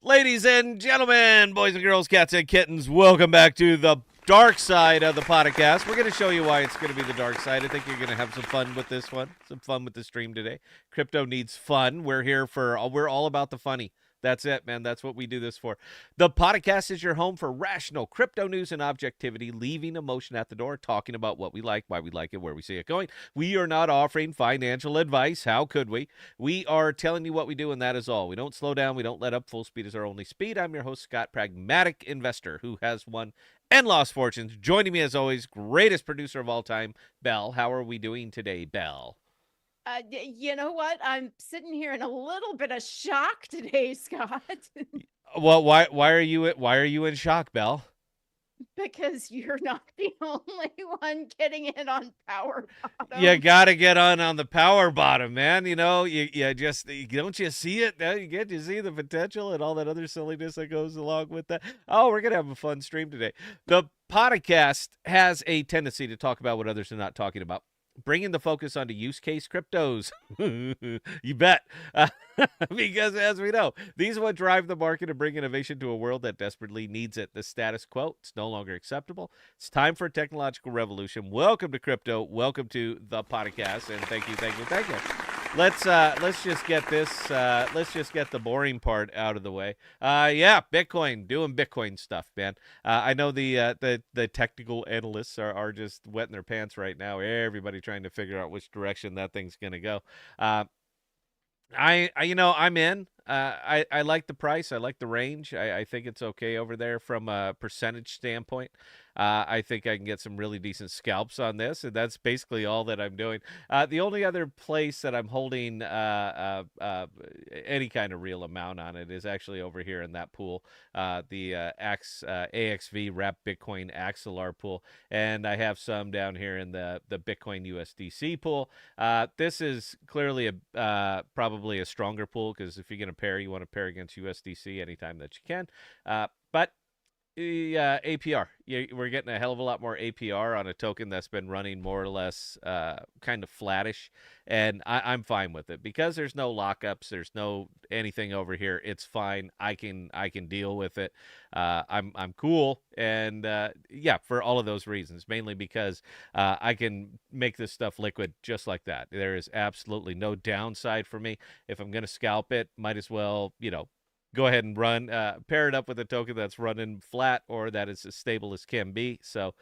Ladies and gentlemen, boys and girls, cats and kittens, welcome back to the dark side of the podcast. We're going to show you why it's going to be the dark side. I think you're going to have some fun with this one, some fun with the stream today. Crypto needs fun. We're all about the funny. That's it, man. That's what we do this for. The podcast is your home for rational crypto news and objectivity, leaving emotion at the door, talking about what we like, why we like it, where we see it going. We are not offering financial advice. How could we? We are telling you what we do, and that is all. We don't slow down. We don't let up. Full speed is our only speed. I'm your host, Scott, pragmatic investor who has won and lost fortunes. Joining me, as always, greatest producer of all time, Belle. How are we doing today, Belle? You know what? I'm sitting here in a little bit of shock today, Scott, Well, why are you in shock, Belle? because you're not the only one getting it on Power You Bottom. gotta get on the power bottom, man. Don't you see it? You see the potential and all that other silliness that goes along with that. Oh, we're gonna have a fun stream today. The podcast has a tendency to talk about what others are not talking about, bringing the focus onto use case cryptos. You bet. Because as we know, these are what drive the market and bring innovation to a world that desperately needs it. The status quo, it's no longer acceptable. It's time for a technological revolution. Welcome to crypto. Welcome to the podcast. And thank you. Let's just get this. Let's just get the boring part out of the way. Yeah, Bitcoin, doing Bitcoin stuff, man. I know the technical analysts are just wetting their pants right now. Everybody trying to figure out which direction that thing's gonna go. I'm in. I like the price. I like the range. I think it's okay over there from a percentage standpoint. I think I can get some really decent scalps on this, and that's basically all that I'm doing. The only other place that I'm holding any kind of real amount on it is actually over here in that pool, the AXV Wrap Bitcoin Axelar pool, and I have some down here in the Bitcoin USDC pool. This is clearly probably a stronger pool because if you're going to pair, you want to pair against USDC anytime that you can. But APR. We're getting a hell of a lot more APR on a token that's been running more or less kind of flattish, and I'm fine with it because there's no lockups, there's no anything over here. It's fine. I can deal with it. I'm cool, and yeah, for all of those reasons, mainly because I can make this stuff liquid just like that. There is absolutely no downside for me. If I'm gonna scalp it, might as well, go ahead and pair it up with a token that's running flat or that is as stable as can be. So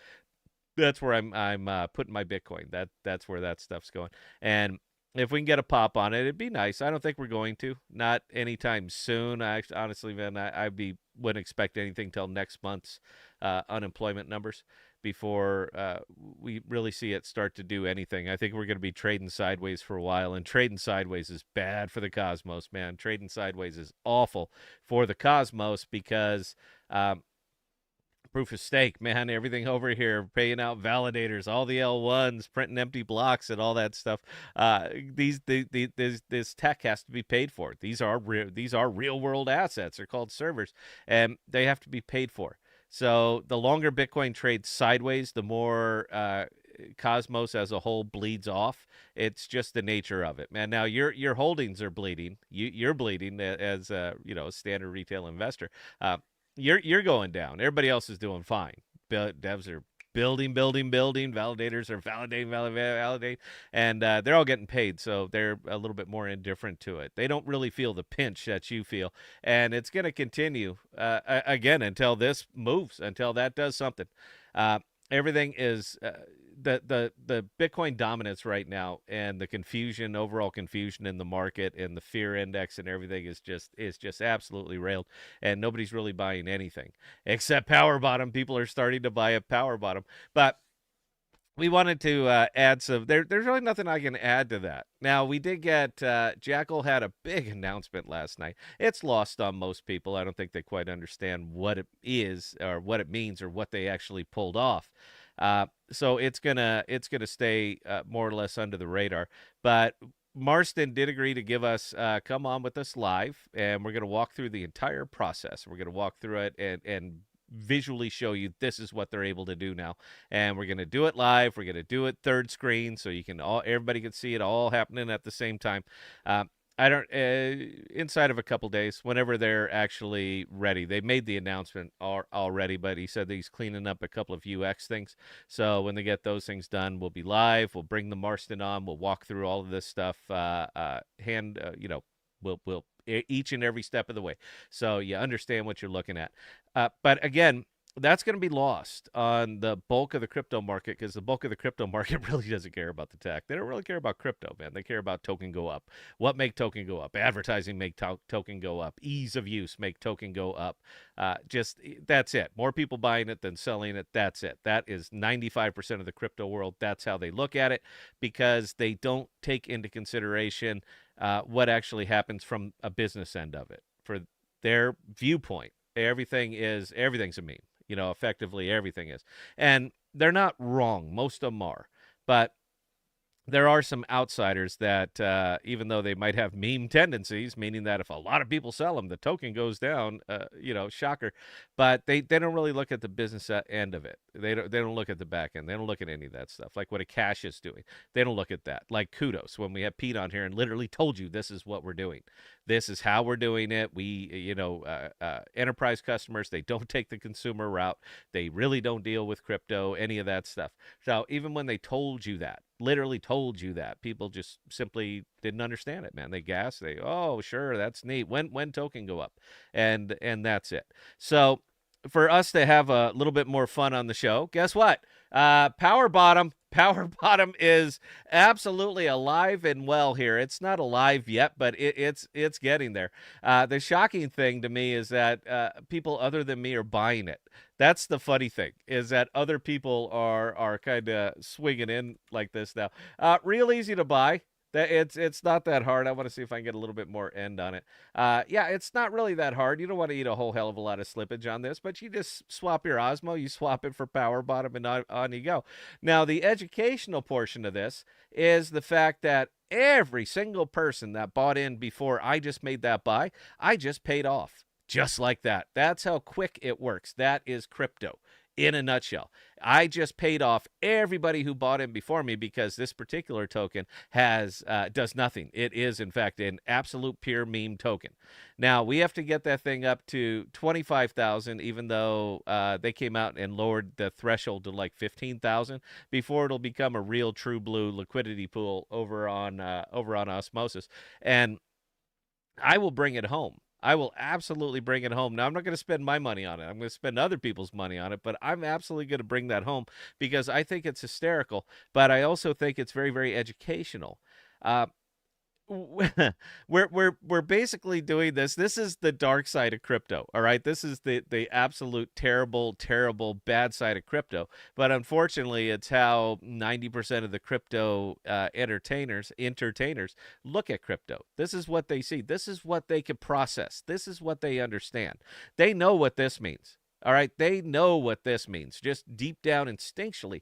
that's where I'm putting my Bitcoin. That's where that stuff's going. And if we can get a pop on it, it'd be nice. I don't think we're going to. Not anytime soon. Honestly, man, wouldn't expect anything till next month's unemployment numbers before we really see it start to do anything. I think we're going to be trading sideways for a while, and trading sideways is bad for the cosmos, man. Trading sideways is awful for the cosmos because proof of stake, man. Everything over here, paying out validators, all the L1s, printing empty blocks, and all that stuff. This tech has to be paid for. These are real world assets. They're called servers, and they have to be paid for. So the longer Bitcoin trades sideways, the more Cosmos as a whole bleeds off. It's just the nature of it, man. Now your holdings are bleeding. You're bleeding as a standard retail investor. You're going down. Everybody else is doing fine. Devs are building. Validators are validating, and they're all getting paid, so they're a little bit more indifferent to it. They don't really feel the pinch that you feel, and it's going to continue again until this moves, until that does something. Everything is the Bitcoin dominance right now, and the overall confusion in the market, and the fear index, and everything is just absolutely railed, and nobody's really buying anything except power bottom. People are starting to buy a power bottom, but we wanted to add some. There's really nothing I can add to that. Now, we did get Jackal had a big announcement last night. It's lost on most people. I don't think they quite understand what it is or what it means or what they actually pulled off. So it's gonna stay more or less under the radar. But Marston did agree to give us come on with us live, and we're gonna walk through the entire process. We're gonna walk through it and visually show you this is what they're able to do now, and we're going to do it live. We're going to do it third screen so everybody can see it all happening at the same time. I don't inside of a couple days, whenever they're actually ready. They made the announcement already, but he said that he's cleaning up a couple of UX things. So when they get those things done, we'll be live. We'll bring the Marston on. We'll walk through all of this stuff. Each and every step of the way, so you understand what you're looking at. But again, that's going to be lost on the bulk of the crypto market, because the bulk of the crypto market really doesn't care about the tech. They don't really care about crypto, man. They care about token go up. What make token go up? Advertising make token go up. Ease of use make token go up. Just that's it. More people buying it than selling it. That's it. That is 95% of the crypto world. That's how they look at it, because they don't take into consideration what actually happens from a business end of it. For their viewpoint, everything's a meme. Effectively everything is. And they're not wrong. Most of them are. But there are some outsiders that, even though they might have meme tendencies, meaning that if a lot of people sell them, the token goes down, shocker. But they don't really look at the business end of it. They don't look at the back end. They don't look at any of that stuff, like what a cash is doing. They don't look at that. Like Kudos, when we have Pete on here and literally told you this is what we're doing. This is how we're doing it. We, enterprise customers, they don't take the consumer route. They really don't deal with crypto, any of that stuff. So even when they told you that, literally told you that, people just simply didn't understand it, man. They gasped. Oh, sure, that's neat. When token go up, and that's it. So for us to have a little bit more fun on the show, guess what? Power Bottom. Power Bottom is absolutely alive and well here. It's not alive yet, but it's getting there. The shocking thing to me is that people other than me are buying it. That's the funny thing, is that other people are kind of swinging in like this now. Real easy to buy. That it's not that hard. I want to see if I can get a little bit more end on it. Yeah, it's not really that hard. You don't want to eat a whole hell of a lot of slippage on this, but you just swap your Osmo, you swap it for Power Bottom, and on you go. Now, the educational portion of this is the fact that every single person that bought in before I just made that buy, I just paid off. Just like that. That's how quick it works. That is crypto in a nutshell. I just paid off everybody who bought in before me, because this particular token does nothing. It is, in fact, an absolute pure meme token. Now, we have to get that thing up to 25,000, even though they came out and lowered the threshold to like 15,000 before it'll become a real true blue liquidity pool over on Osmosis. And I will bring it home. I will absolutely bring it home. Now, I'm not going to spend my money on it. I'm going to spend other people's money on it, but I'm absolutely going to bring that home, because I think it's hysterical, but I also think it's very, very educational. Uh, we're basically doing this. This is the dark side of crypto. All right, this is the absolute terrible bad side of crypto. But unfortunately, it's how 90% of the crypto entertainers look at crypto. This is what they see. This is what they can process. This is what they understand. They know what this means. All right, they know what this means. Just deep down instinctively,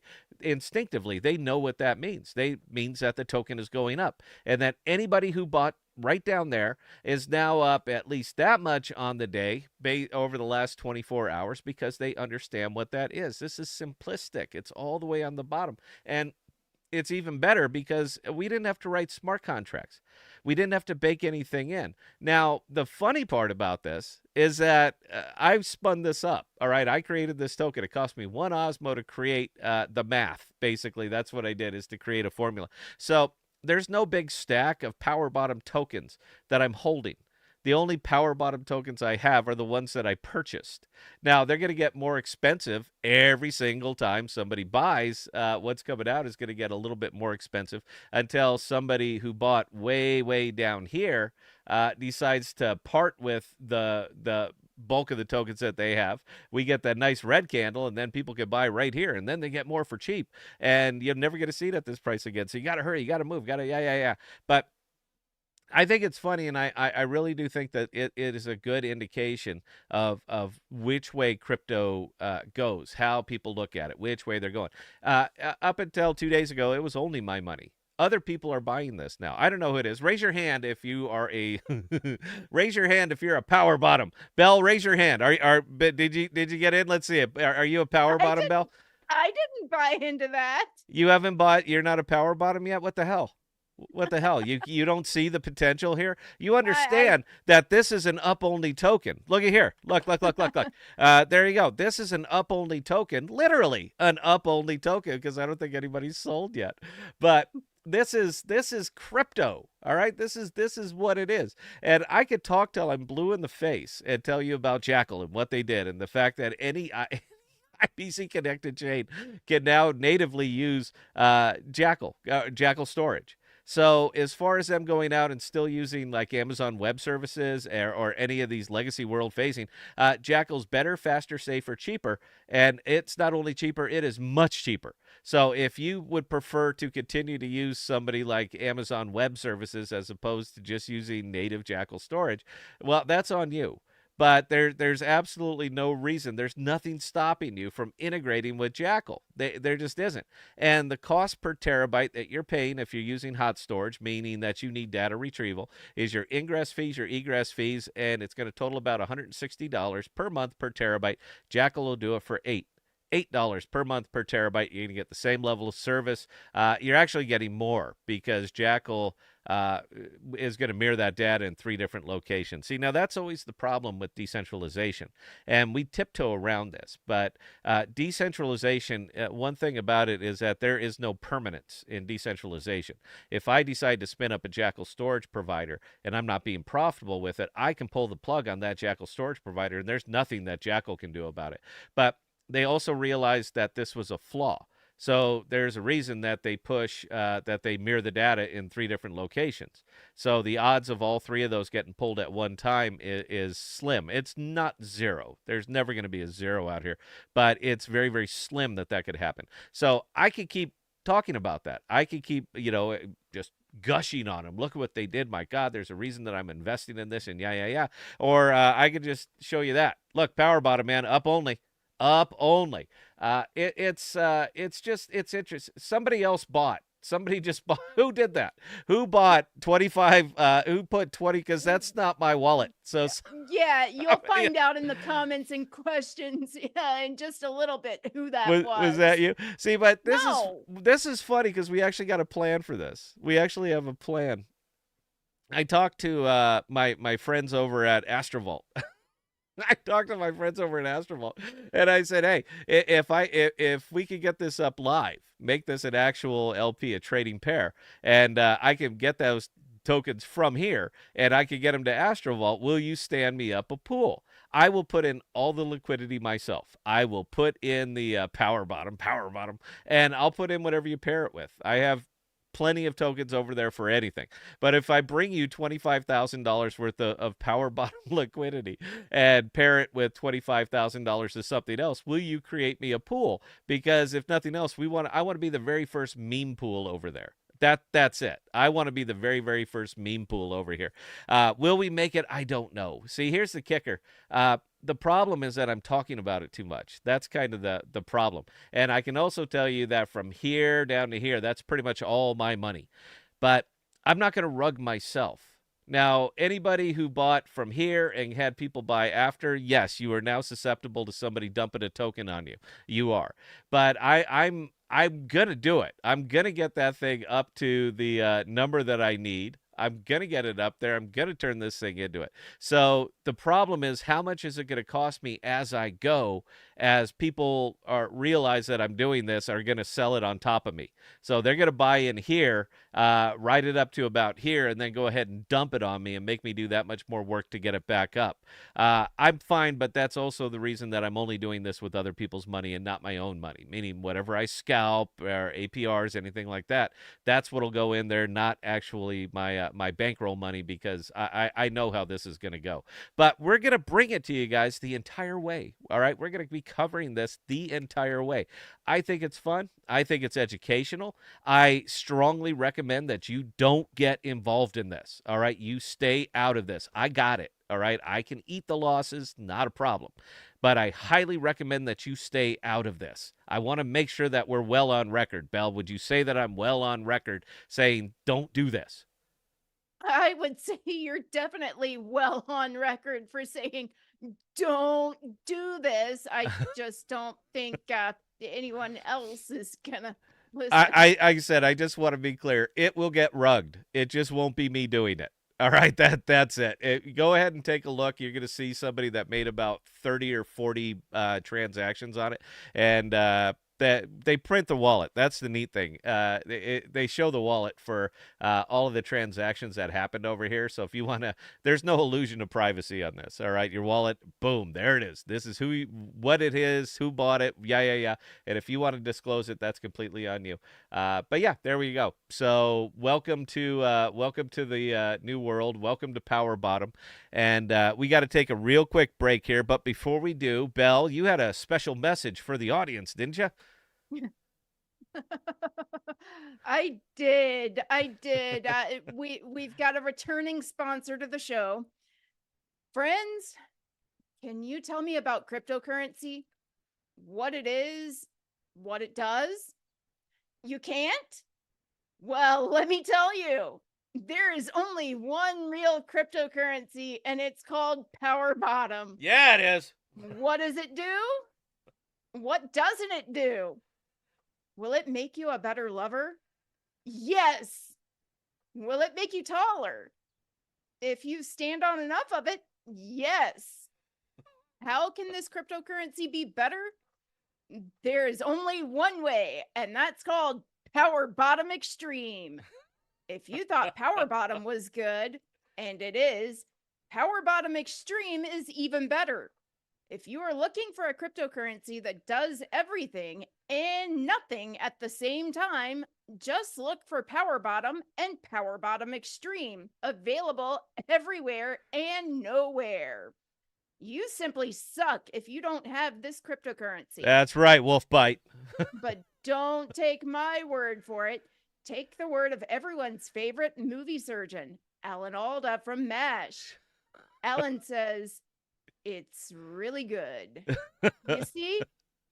they know what that means. They means that the token is going up, and that anybody who bought right down there is now up at least that much on the day over the last 24 hours, because they understand what that is. This is simplistic. It's all the way on the bottom. And it's even better because we didn't have to write smart contracts. We didn't have to bake anything in. Now, the funny part about this is that I've spun this up. All right, I created this token. It cost me one Osmo to create the math. Basically, that's what I did, is to create a formula. So there's no big stack of Power Bottom tokens that I'm holding. The only Power Bottom tokens I have are the ones that I purchased. Now, they're going to get more expensive every single time somebody buys. What's coming out is going to get a little bit more expensive until somebody who bought way down here decides to part with the bulk of the tokens that they have. We get that nice red candle, and then people can buy right here, and then they get more for cheap. And you're never going to see it at this price again. So you got to hurry. You got to move. Yeah. But I think it's funny, and I really do think that it is a good indication of which way crypto goes, how people look at it, which way they're going. Up until 2 days ago, it was only my money. Other people are buying this now. I don't know who it is. Raise your hand if you are a raise your hand if you're a Power Bottom. Bell, raise your hand. Did you get in? Let's see it. Are you a Power Bottom, Bell? I didn't buy into that. You haven't bought. You're not a Power Bottom yet. What the hell? What the hell? You don't see the potential here? You I understand that this is an up only token. Look at here. Look. There you go. This is an up only token, literally an up only token, because I don't think anybody's sold yet. But this is crypto. All right, this is what it is. And I could talk till I'm blue in the face and tell you about Jackal and what they did, and the fact that any IPC connected chain can now natively use Jackal storage. So as far as them going out and still using like Amazon Web Services or any of these legacy world facing, Jackal's better, faster, safer, cheaper, and it's not only cheaper, it is much cheaper. So if you would prefer to continue to use somebody like Amazon Web Services as opposed to just using native Jackal storage, well, that's on you. But there's absolutely no reason. There's nothing stopping you from integrating with Jackal. There just isn't. And the cost per terabyte that you're paying if you're using hot storage, meaning that you need data retrieval, is your ingress fees, your egress fees, and it's going to total about $160 per month per terabyte. Jackal will do it for $8 per month per terabyte. You're going to get the same level of service. You're actually getting more because Jackal is going to mirror that data in 3 different locations. See, now that's always the problem with decentralization, and we tiptoe around this. But decentralization, one thing about it is that there is no permanence in decentralization. If I decide to spin up a Jackal storage provider and I'm not being profitable with it, I can pull the plug on that Jackal storage provider, and there's nothing that Jackal can do about it. But they also realized that this was a flaw. So there's a reason that they push that they mirror the data in 3 different locations. So the odds of all 3 of those getting pulled at one time is slim. It's not zero. There's never going to be a zero out here, but it's very, very slim that could happen. So I could keep talking about that. I could keep, just gushing on them. Look at what they did. My God, there's a reason that I'm investing in this, and yeah. Or I could just show you that. Look, power bottom, man, up only. Up only. It's interesting. Somebody else bought. Somebody just bought. Who did that? Who bought 25? Who put 20? Because that's not my wallet. So, Yeah, you'll find out in the comments and questions in just a little bit who that was that was. you? See, but No. this is funny because we actually got a plan for this. We actually have a plan. I talked to my friends over at Astrovault. I talked to my friends over at Astrovault, and I said, "Hey, if we could get this up live, make this an actual LP, a trading pair, and I can get those tokens from here, and I can get them to Astrovault. Will you stand me up a pool? I will put in all the liquidity myself. I will put in the power bottom, and I'll put in whatever you pair it with. I have plenty of tokens over there for anything. But if I bring you $25,000 worth of power bottom liquidity and pair it with $25,000 to something else, will you create me a pool? Because if nothing else, I want to be the very first meme pool over there. That's it. I want to be the very, very first meme pool over here. Will we make it? I don't know. See, here's the kicker. The problem is that I'm talking about it too much. That's kind of the problem. And I can also tell you that from here down to here, that's pretty much all my money. But I'm not going to rug myself. Now, anybody who bought from here and had people buy after, yes, you are now susceptible to somebody dumping a token on you. You are. But I'm gonna do it. I'm gonna get that thing up to the number that I need. I'm gonna get it up there. I'm gonna turn this thing into it. So the problem is, how much is it gonna cost me as I go? As people realize that I'm doing this, are gonna sell it on top of me. So they're gonna buy in here, write it up to about here, and then go ahead and dump it on me and make me do that much more work to get it back up. I'm fine, but that's also the reason that I'm only doing this with other people's money and not my own money. Meaning, whatever I scalp or APRs, anything like that, that's what'll go in there, not actually my bankroll money, because I know how this is going to go. But we're going to bring it to you guys the entire way. All right, we're going to be covering this the entire way. I think it's fun. I think it's educational. I strongly recommend that you don't get involved in this. All right, you stay out of this. I got it. All right, I can eat the losses, not a problem. But I highly recommend that you stay out of this. I want to make sure that we're well on record. Belle, would you say that I'm well on record saying don't do this? I would say you're definitely well on record for saying, "Don't do this." I just don't think anyone else is gonna. Listen. I said, I just want to be clear. It will get rugged. It just won't be me doing it. All right, that's it. Go ahead and take a look. You're going to see somebody that made about 30 or 40 transactions on it, and that they print the wallet. That's the neat thing. They show the wallet for all of the transactions that happened over here. So if you want to, there's no illusion of privacy on this. All right, your wallet, boom, there it is. This is what it is, who bought it. Yeah, yeah, yeah. And if you want to disclose it, that's completely on you. But yeah, there we go. So welcome to the new world. Welcome to Power Bottom, and we got to take a real quick break here. But before we do, Belle, you had a special message for the audience, didn't you? I did. I did. We've got a returning sponsor to the show. Friends, can you tell me about cryptocurrency? What it is? What it does? You can't? Well, let me tell you. There is only one real cryptocurrency, and it's called Power Bottom. Yeah, it is. What does it do? What doesn't it do? Will it make you a better lover? Yes. Will it make you taller? If you stand on enough of it, yes. How can this cryptocurrency be better? There is only one way, and that's called Power Bottom Extreme. If you thought Power Bottom was good, and it is, Power Bottom Extreme is even better. If you are looking for a cryptocurrency that does everything and nothing at the same time, just look for Power Bottom and Power Bottom Extreme, available everywhere and nowhere. You simply suck if you don't have this cryptocurrency. That's right, Wolf Bite. But don't take my word for it. Take the word of everyone's favorite movie surgeon, Alan Alda from MASH. Alan says, it's really good. You see?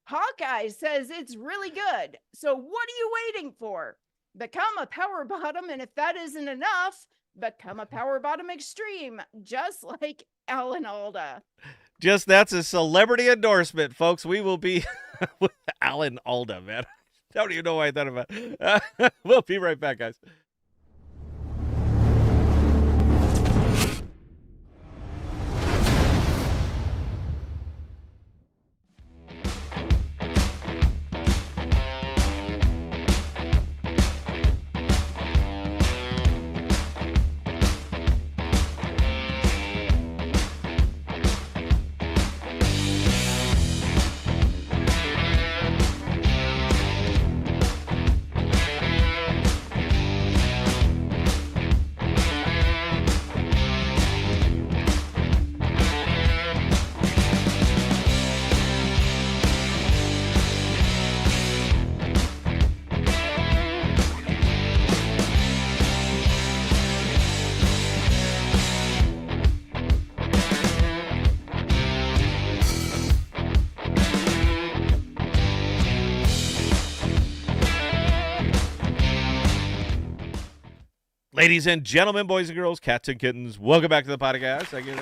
Hawkeye says it's really good. So what are you waiting for? Become a Power Bottom, and if that isn't enough, become a Power Bottom Extreme, just like Alan Alda. Just that's a celebrity endorsement, folks. We will be with Alan Alda, man. I don't even know why I thought about it. We'll be right back, guys. Ladies and gentlemen, boys and girls, cats and kittens, welcome back to the podcast. Thank you.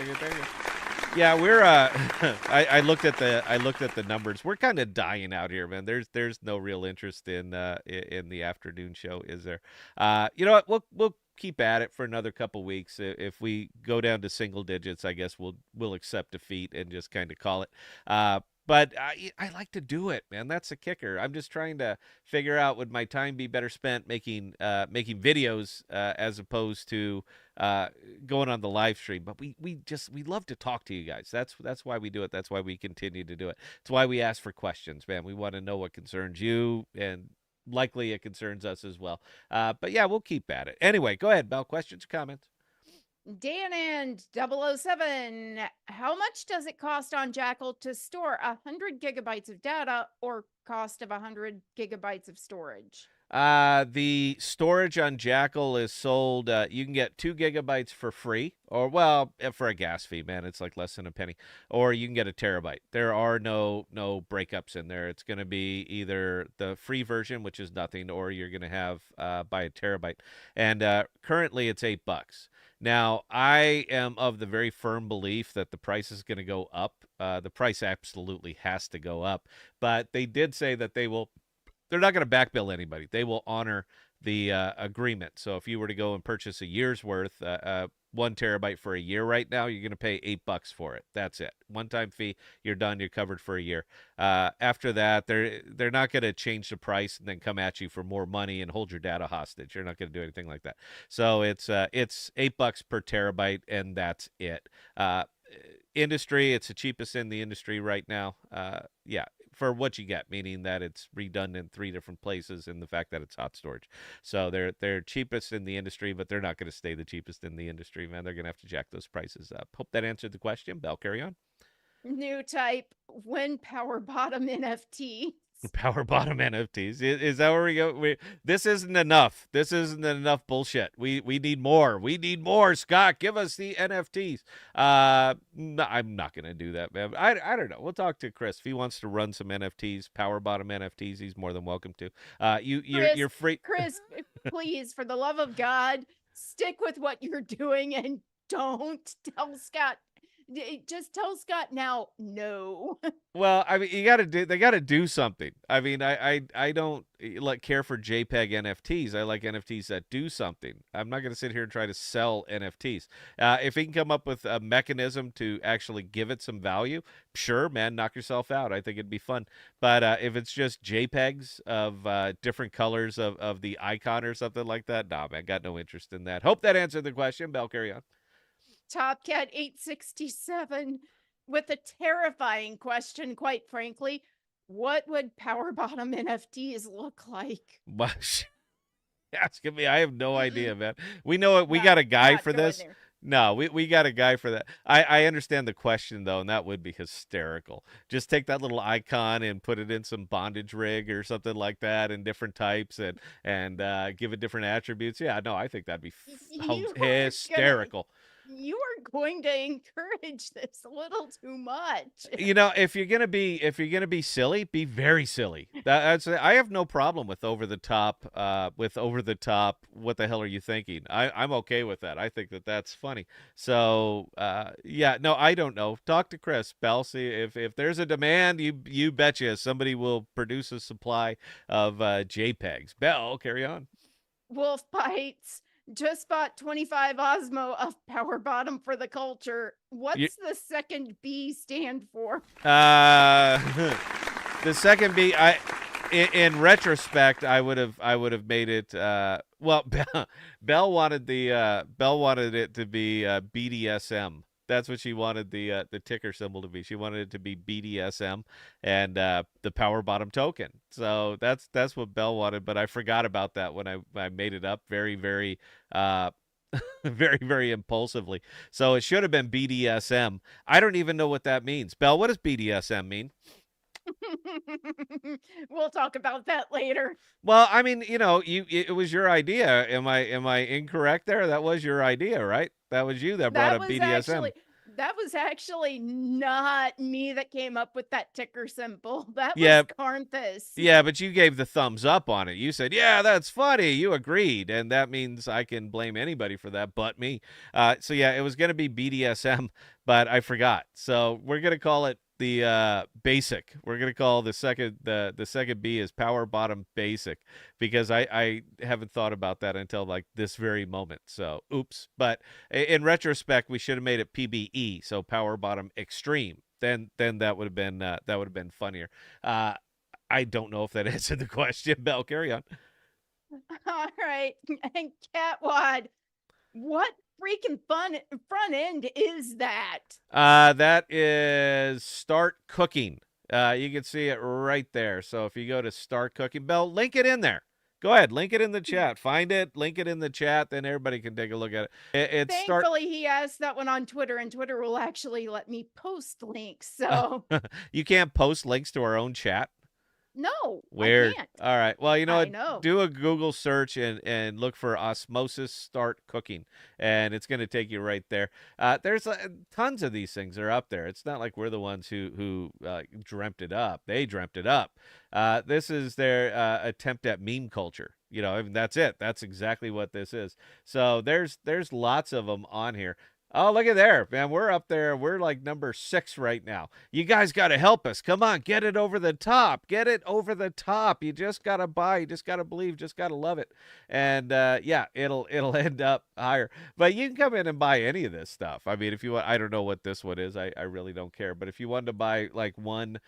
Yeah, we're I looked at the numbers. We're kind of dying out here, man. There's no real interest in the afternoon show, is there? You know what? We'll keep at it for another couple weeks. If we go down to single digits, I guess we'll accept defeat and just kind of call it. But I like to do it, man. That's a kicker. I'm just trying to figure out, would my time be better spent making videos as opposed to going on the live stream. But we love to talk to you guys. That's why we do it. That's why we continue to do it. It's why we ask for questions, man. We want to know what concerns you, and likely it concerns us as well. But yeah, we'll keep at it. Anyway, go ahead, Belle. Questions, comments? Dan and 007, how much does it cost on Jackal to store 100 gigabytes of data, or cost of 100 gigabytes of storage? The storage on Jackal is sold. You can get 2 gigabytes for free, or well, for a gas fee, man, it's like less than a penny. Or you can get a terabyte. There are no breakups in there. It's going to be either the free version, which is nothing, or you're going to have buy a terabyte. And currently, it's $8. Now, I am of the very firm belief that the price is going to go up. The price absolutely has to go up, but they did say that they will they're not going to backbill anybody. They will honor the agreement. So if you were to go and purchase a year's worth, 1 terabyte for a year right now, you're going to pay $8 for it. That's it. One-time fee. You're done. You're covered for a year. After that, they're not going to change the price and then come at you for more money and hold your data hostage. You're not going to do anything like that. So it's $8 per terabyte, and that's it. Industry, it's the cheapest in the industry right now. Yeah, for what you get, meaning that it's redundant in 3 different places and the fact that it's hot storage. So they're cheapest in the industry, but they're not going to stay the cheapest in the industry, man. They're going to have to jack those prices up. Hope that answered the question. Bell, carry on. New type, when power bottom NFT. Power bottom NFTs. Is that where we go? This isn't enough. This isn't enough bullshit. We need more. We need more. Scott, give us the NFTs. No, I'm not gonna do that, man. I don't know. We'll talk to Chris if he wants to run some NFTs, power bottom NFTs. He's more than welcome to. You're free. Chris, please, for the love of God, stick with what you're doing and don't tell Scott. Just tell Scott now, no. Well, I mean, they got to do something. I mean, I don't like care for JPEG NFTs. I like NFTs that do something. I'm not going to sit here and try to sell NFTs. If he can come up with a mechanism to actually give it some value, sure, man, knock yourself out. I think it'd be fun. But if it's just JPEGs of different colors of the icon or something like that, nah, man, got no interest in that. Hope that answered the question. Bell, carry on. Topcat 867 with a terrifying question, quite frankly. What would power bottom NFTs look like? Asking me, I have no idea, man. We know it. We got a guy for this. No, we got a guy for that. I understand the question though, and that would be hysterical. Just take that little icon and put it in some bondage rig or something like that in different types and give it different attributes. Yeah, no, I think that'd be hysterical. You are going to encourage this a little too much. If you're gonna be silly, be very silly. I have no problem with over the top. What the hell are you thinking? I'm okay with that. I think that's funny. So yeah, no, I don't know. Talk to Chris Bell. See if there's a demand, you betcha somebody will produce a supply of JPEGs. Bell, carry on. Wolf bites. Just bought 25 Osmo of power bottom for the culture. What's the second B stand for? The second B, in retrospect, I would have made it. Well, Bell wanted it to be BDSM. That's what she wanted the ticker symbol to be. She wanted it to be BDSM and the power bottom token. So that's what Bell wanted, but I forgot about that when I made it up very, very very, very impulsively. So it should have been BDSM. I don't even know what that means. Bell, what does BDSM mean? We'll talk about that later. Well, I mean, it was your idea. Am I incorrect there? That was your idea, right? That was you that brought up BDSM. That was actually not me that came up with that ticker symbol. That Yeah. was Carnthus. Yeah, but you gave the thumbs up on it. You said, yeah, that's funny. You agreed. And that means I can blame anybody for that but me. So yeah, it was going to be BDSM, but I forgot. So we're going to call it the basic. We're going to call the second B is power bottom basic, because I haven't thought about that until like this very moment. So oops. But in retrospect, we should have made it PBE, so power bottom extreme. Then that would have been funnier. I don't know if that answered the question. Bell, carry on. All right. And Catwad, what freaking fun front end is that? That is Start Cooking. You can see it right there. So if you go to Start Cooking, Bell, link it in there. Go ahead, link it in the chat. Find it, link it in the chat, then everybody can take a look at it. Thankfully, he asked that one on Twitter, and Twitter will actually let me post links. So you can't post links to our own chat? No, weird. I can't. All right. Well, you know what? Know. Do a Google search and look for Osmosis Start Cooking, and it's going to take you right there. There's tons of these things that are up there. It's not like we're the ones who dreamt it up. They dreamt it up. This is their attempt at meme culture. I mean, that's it. That's exactly what this is. So there's lots of them on here. Oh, look at there, man. We're up there. We're like number 6 right now. You guys got to help us. Come on, get it over the top. Get it over the top. You just got to buy. You just got to believe. Just got to love it. And yeah, it'll end up higher. But you can come in and buy any of this stuff. I mean, if you want, I don't know what this one is. I really don't care. But if you wanted to buy like one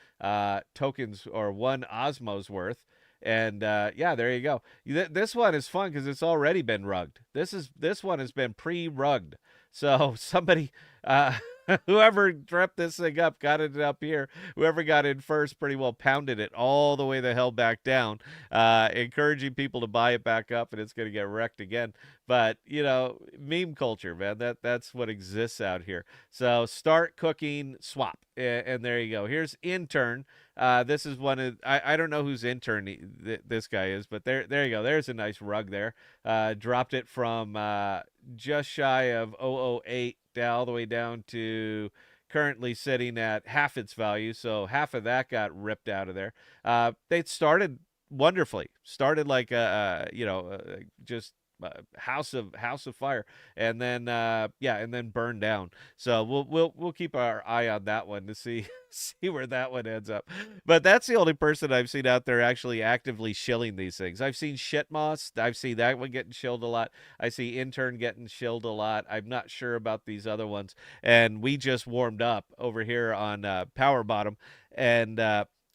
tokens or one Osmos worth, and yeah, there you go. This one is fun because it's already been rugged. This one has been pre-rugged. So somebody, whoever dreamt this thing up, got it up here. Whoever got in first pretty well pounded it all the way the hell back down, encouraging people to buy it back up, and it's going to get wrecked again. But you know, meme culture, man, that's what exists out here. So start cooking, swap, and there you go. Here's intern. This is one of I don't know whose intern this guy is, but there you go. There's a nice rug there. Dropped it from just shy of 008 all the way down to currently sitting at half its value. So half of that got ripped out of there. They started wonderfully. Started like just house of fire, and then yeah, and then burned down. So we'll keep our eye on that one to see see where that one ends up. But that's the only person I've seen out there actually actively shilling these things. I've seen Shitmoss. I've seen that one getting shilled a lot. I see Intern getting shilled a lot. I'm not sure about these other ones. And we just warmed up over here on Power Bottom, and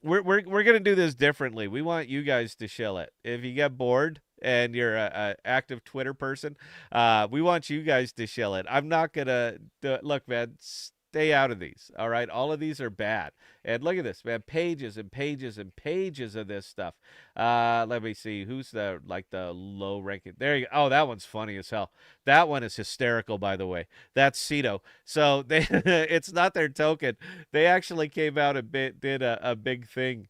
we're gonna do this differently. We want you guys to shill it. If you get bored and you're a active Twitter person, we want you guys to shill it. I'm not gonna look, man. Stay out of these. All right, all of these are bad. And look at this, man. Pages and pages and pages of this stuff. Let me see. Who's the low ranking? There you go. Oh, that one's funny as hell. That one is hysterical, by the way. That's Cedo. So they, it's not their token. They actually came out and did a big thing,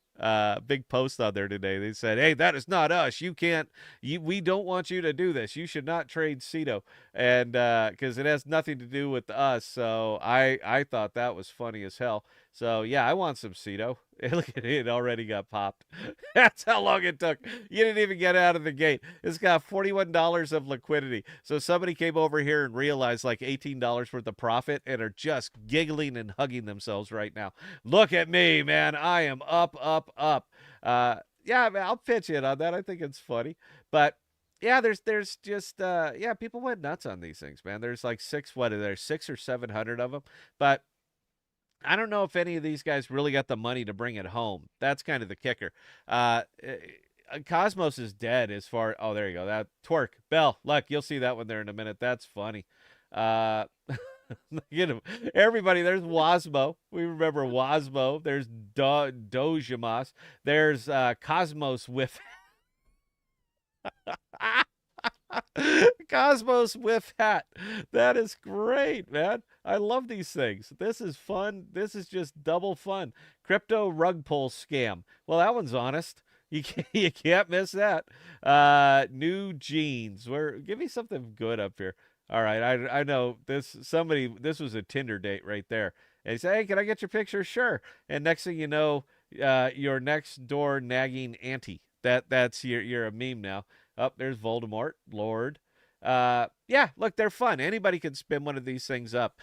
big post on there today. They said, "Hey, that is not us. You can't. We don't want you to do this. You should not trade Cedo, and because it has nothing to do with us." So I thought that was funny as hell. So yeah, I want some Cedo. Look at it, it already got popped. That's how long it took. You didn't even get out of the gate. It's got $41 of liquidity. So somebody came over here and realized like $18 worth of profit and are just giggling and hugging themselves right now. Look at me, man. I am up, up, up. Yeah, man, I'll pitch in on that. I think it's funny. But yeah, there's just yeah, people went nuts on these things, man. There's like 6 or 700 of them. But I don't know if any of these guys really got the money to bring it home. That's kind of the kicker. Cosmos is dead as far. Oh, there you go. That twerk Bell. Look, you'll see that one there in a minute. That's funny. You know, everybody. There's Wasmo. We remember Wasmo. There's Dojamas. There's Cosmos with. Cosmos whiff hat. That is great, man. I love these things. This is fun. This is just double fun. Crypto rug pull scam. Well, that one's honest. You can't miss that. New jeans. Give me something good up here. All right, I know this. This was a Tinder date right there. And he said, "Hey, can I get your picture?" Sure. And next thing you know, your next door nagging auntie. That's you're a meme now. Oh, there's Voldemort, Lord. Yeah, look, they're fun. Anybody can spin one of these things up.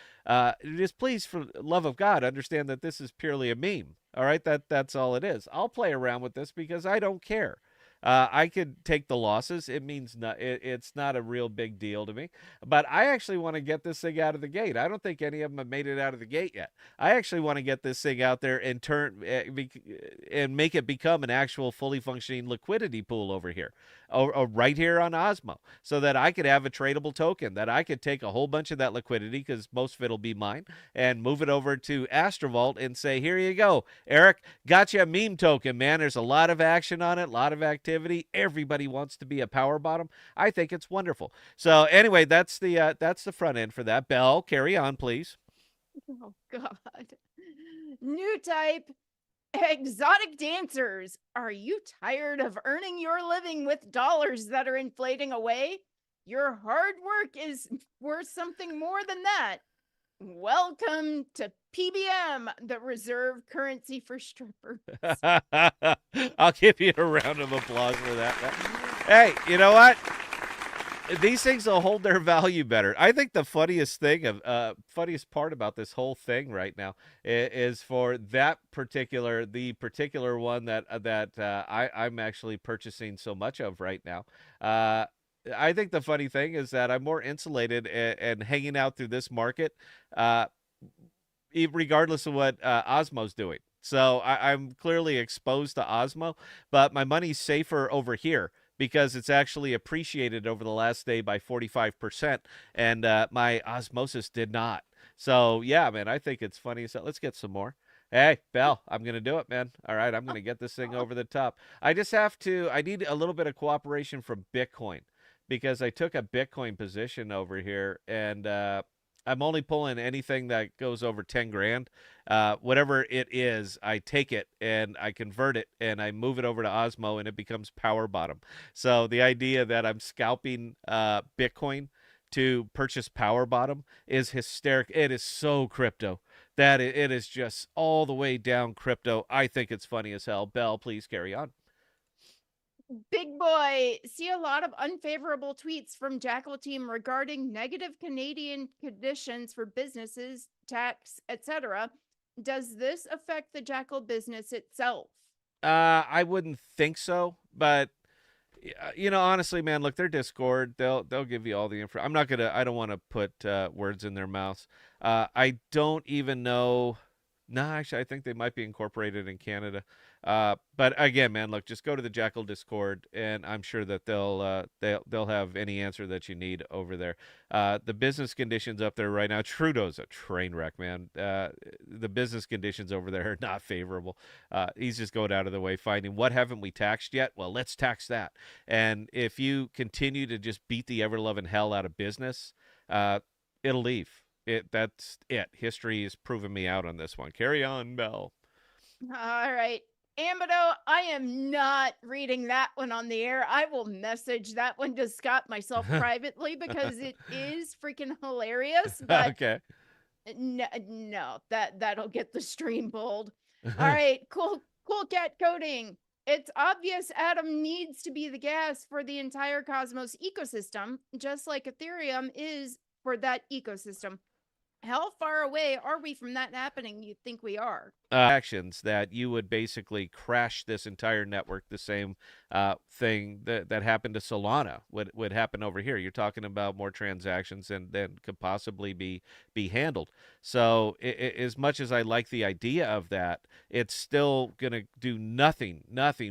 Just please, for the love of God, understand that this is purely a meme. All right, that's all it is. I'll play around with this because I don't care. I could take the losses. It means it's not a real big deal to me. But I actually want to get this thing out of the gate. I don't think any of them have made it out of the gate yet. I actually want to get this thing out there and and make it become an actual fully functioning liquidity pool over here, or right here on Osmo, so that I could have a tradable token that I could take a whole bunch of that liquidity, because most of it'll be mine, and move it over to Astrovault and say, "Here you go, Eric, got you a meme token, man. There's a lot of action on it, a lot of activity. Everybody wants to be a power bottom. I think it's wonderful." So anyway, that's the front end for that. Bell, carry on, please. Oh God. New type. Exotic dancers. Are you tired of earning your living with dollars that are inflating away? Your hard work is worth something more than that. Welcome to PBM, the reserve currency for strippers. I'll give you a round of applause for that. Hey, you know what? these things will hold their value better. I think the funniest part about this whole thing right now is for the particular one I'm actually purchasing so much of right now. Uh, I think the funny thing is that I'm more insulated and hanging out through this market, uh, regardless of what Osmo's doing. So I'm clearly exposed to Osmo, but my money's safer over here because it's actually appreciated over the last day by 45%, and my osmosis did not. So yeah, man, I think it's funny. So let's get some more. Hey, Bell, I'm gonna do it, man. All right, I'm gonna get this thing over the top. I just have to. I need a little bit of cooperation from Bitcoin because I took a Bitcoin position over here, and I'm only pulling anything that goes over 10 grand. Whatever it is, I take it and I convert it and I move it over to Osmo and it becomes power bottom. So the idea that I'm scalping Bitcoin to purchase power bottom is hysterical. It is so crypto that it is just all the way down crypto. I think it's funny as hell. Bell, please carry on. Big boy, see a lot of unfavorable tweets from Jackal team regarding negative Canadian conditions for businesses, tax, etc. Does this affect the Jackal business itself? I wouldn't think so, but honestly, man, look, their Discord, they'll give you all the info. I don't want to put words in their mouths. I don't even know. No, actually, I think they might be incorporated in Canada. But again, man, look, just go to the Jackal Discord, and I'm sure that they'll have any answer that you need over there. The business conditions up there right now, Trudeau's a train wreck, man. The business conditions over there are not favorable. He's just going out of the way, finding what haven't we taxed yet? Well, let's tax that. And if you continue to just beat the ever loving hell out of business, it'll leave. That's it. History has proven me out on this one. Carry on, Bell. All right. Ambido, I am not reading that one on the air. I will message that one to Scott myself privately because it is freaking hilarious. But Okay. no, that'll get the stream pulled. All right, cool cat coding. It's obvious Atom needs to be the gas for the entire Cosmos ecosystem, just like Ethereum is for that ecosystem. How far away are we from that happening? You think we are? Actions that you would basically crash this entire network. The same thing that happened to Solana would happen over here. You're talking about more transactions than could possibly be handled. So as much as I like the idea of that, it's still going to do nothing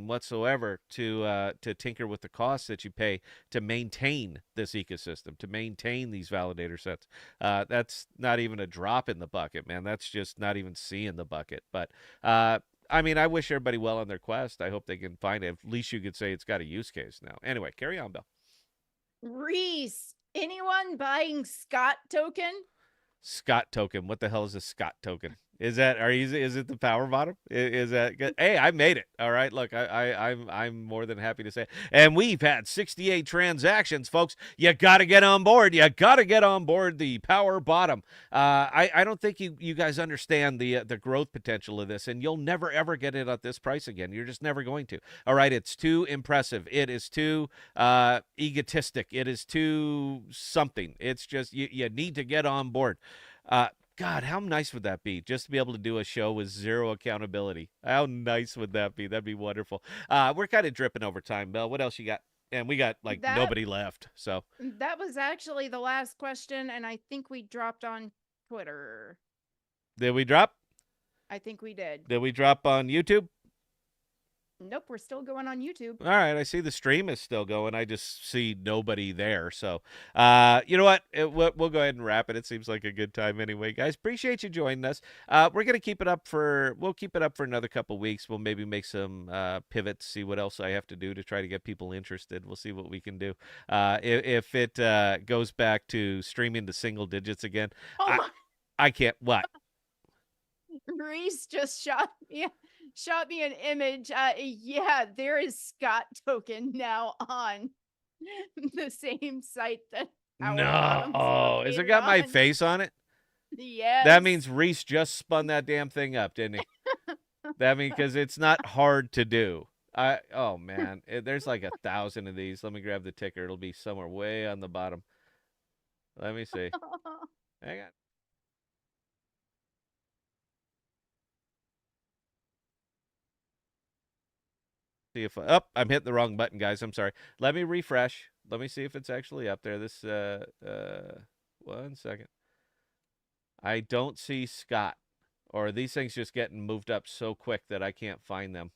whatsoever to tinker with the costs that you pay to maintain this ecosystem, to maintain these validator sets. That's not even a drop in the bucket, man. That's just not even seeing the bucket. But I mean, I wish everybody well on their quest. I hope they can find it. At least you could say it's got a use case now. Anyway, carry on, Bill. Reese, anyone buying Scott token? Scott token. What the hell is a Scott token? Is it the power bottom? Is that good? Hey, I made it. All right. Look, I'm more than happy to say it. And we've had 68 transactions, folks. You gotta get on board. You gotta get on board the power bottom. I don't think you guys understand the growth potential of this, and you'll never ever get it at this price again. You're just never going to. All right, it's too impressive. It is too egotistic. It is too something. It's just you need to get on board. God, how nice would that be? Just to be able to do a show with zero accountability. How nice would that be? That'd be wonderful. We're kind of dripping over time, Mel. What else you got? And we got like nobody left. So that was actually the last question, and I think we dropped on Twitter. Did we drop? I think we did. Did we drop on YouTube? Nope, we're still going on YouTube. All right, I see the stream is still going. I just see nobody there. So, you know what? We'll go ahead and wrap it. It seems like a good time anyway, guys. Appreciate you joining us. We're gonna keep it up for another couple weeks. We'll maybe make some pivots, see what else I have to do to try to get people interested. We'll see what we can do. If it goes back to streaming to single digits again, I can't. What? Reese just shot me an image. Yeah, there is Scott token now on the same site that no, has it got my face on it? Yes. That means Reese just spun that damn thing up, didn't he? That means because it's not hard to do. Oh man, there's like 1,000 of these. Let me grab the ticker. It'll be somewhere way on the bottom. Let me see. Hang on. See if I'm hitting the wrong button, guys. I'm sorry. Let me refresh. Let me see if it's actually up there. This 1 second. I don't see Scott. Or these things just getting moved up so quick that I can't find them.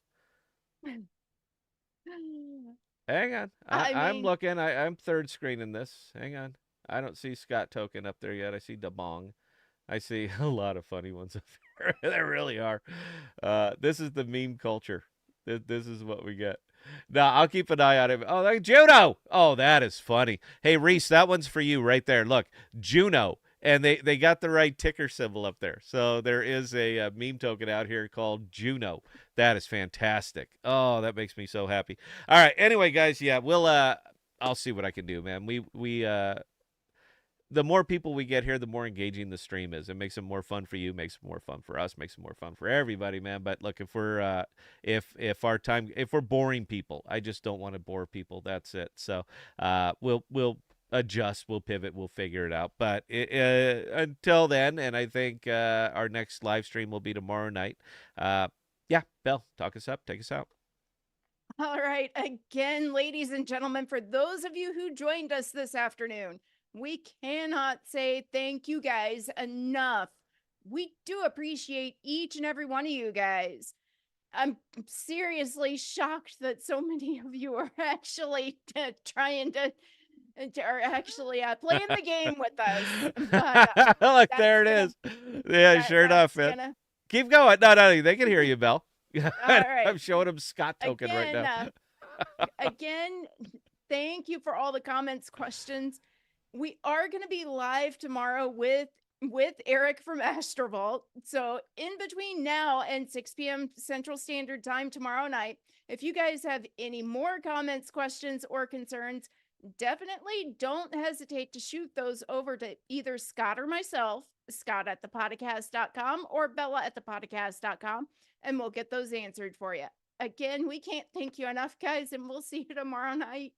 Hang on. I I'm mean, looking. I'm third screening this. Hang on. I don't see Scott Token up there yet. I see DeBong. I see a lot of funny ones up here. There really are. This is the meme culture. This is what we get. Now, I'll keep an eye on it. Oh, like Juno. Oh, that is funny. Hey, Reese, that one's for you right there. Look, Juno. And they got the right ticker symbol up there. So there is a meme token out here called Juno. That is fantastic. Oh, that makes me so happy. All right. Anyway, guys, yeah, I'll see what I can do, man. We the more people we get here, the more engaging the stream is. It makes it more fun for you, makes it more fun for us, makes it more fun for everybody, man. But look, if we're if we're boring people, I just don't want to bore people. That's it. So we'll adjust, we'll pivot, we'll figure it out. But until then, and I think our next live stream will be tomorrow night. Yeah, Belle, talk us up, take us out. all right. Again, ladies and gentlemen, for those of you who joined us this afternoon, we cannot say thank you guys enough. We do appreciate each and every one of you guys. I'm seriously shocked that so many of you are actually trying to are actually playing the game with us. But Look, that's there it gonna is. Yeah, sure enough, that's man. gonna Keep going. No, they can hear you, Belle. all right. I'm showing him Scott token right Again, now. again, thank you for all the comments, questions. We are going to be live tomorrow with Eric from Astrovault. So in between now and 6 p.m. Central Standard Time tomorrow night, if you guys have any more comments, questions, or concerns, definitely don't hesitate to shoot those over to either Scott or myself, Scott at ThePodcast.com or Bella at ThePodcast.com, and we'll get those answered for you. Again, we can't thank you enough, guys, and we'll see you tomorrow night.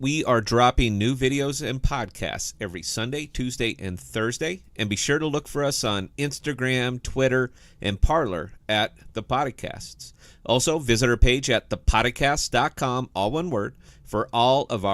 We are dropping new videos and podcasts every Sunday, Tuesday, and Thursday. And be sure to look for us on Instagram, Twitter, and Parler at ThePodocasts. Also, visit our page at ThePodocasts.com, all one word, for all of our